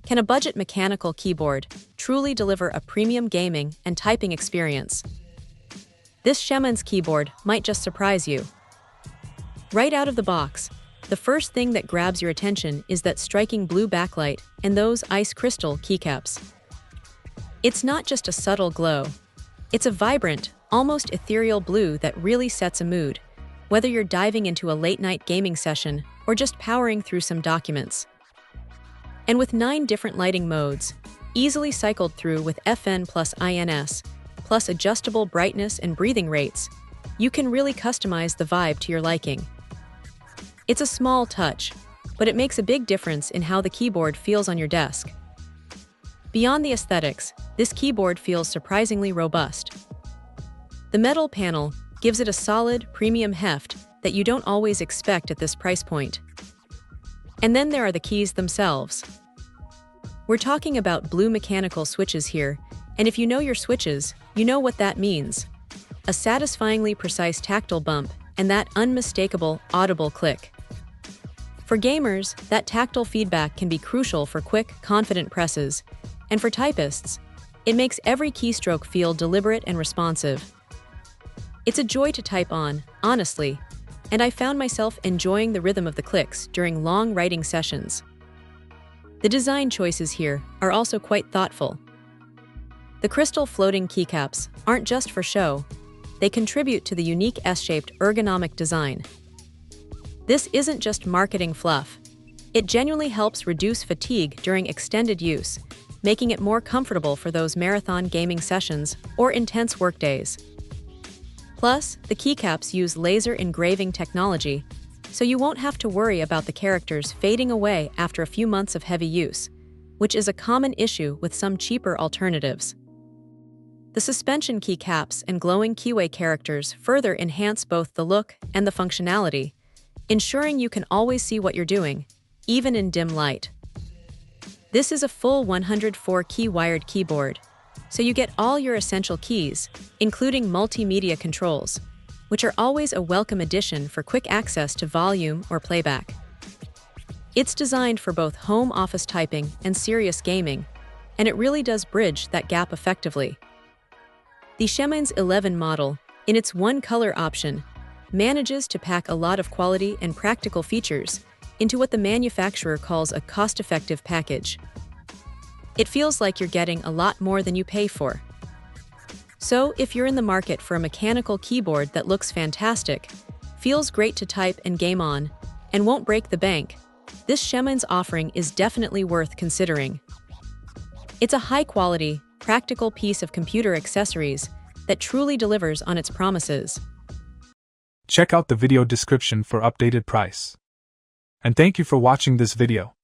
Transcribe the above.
Can a budget mechanical keyboard truly deliver a premium gaming and typing experience? This shemines keyboard might just surprise you. Right out of the box, the first thing that grabs your attention is that striking blue backlight and those ice crystal keycaps. It's not just a subtle glow. It's a vibrant, almost ethereal blue that really sets a mood, whether you're diving into a late-night gaming session or just powering through some documents. And with 9 different lighting modes, easily cycled through with FN plus INS, plus adjustable brightness and breathing rates, you can really customize the vibe to your liking. It's a small touch, but it makes a big difference in how the keyboard feels on your desk. Beyond the aesthetics, this keyboard feels surprisingly robust. The metal panel gives it a solid, premium heft that you don't always expect at this price point. And then there are the keys themselves. We're talking about blue mechanical switches here, and if you know your switches, you know what that means. A satisfyingly precise tactile bump and that unmistakable, audible click. For gamers, that tactile feedback can be crucial for quick, confident presses, and for typists, it makes every keystroke feel deliberate and responsive. It's a joy to type on, honestly, and I found myself enjoying the rhythm of the clicks during long writing sessions. The design choices here are also quite thoughtful. The crystal floating keycaps aren't just for show, they contribute to the unique S-shaped ergonomic design. This isn't just marketing fluff. It genuinely helps reduce fatigue during extended use, making it more comfortable for those marathon gaming sessions or intense workdays. Plus, the keycaps use laser engraving technology, so you won't have to worry about the characters fading away after a few months of heavy use, which is a common issue with some cheaper alternatives. The suspension keycaps and glowing keyway characters further enhance both the look and the functionality, ensuring you can always see what you're doing, even in dim light. This is a full 104-key wired keyboard, so you get all your essential keys, including multimedia controls, which are always a welcome addition for quick access to volume or playback. It's designed for both home office typing and serious gaming, and it really does bridge that gap effectively. The shemines 11 model, in its one-color option, manages to pack a lot of quality and practical features into what the manufacturer calls a cost-effective package. It feels like you're getting a lot more than you pay for. So, if you're in the market for a mechanical keyboard that looks fantastic, feels great to type and game on, and won't break the bank, this shemines offering is definitely worth considering. It's a high-quality, practical piece of computer accessories that truly delivers on its promises. Check out the video description for updated price. And thank you for watching this video.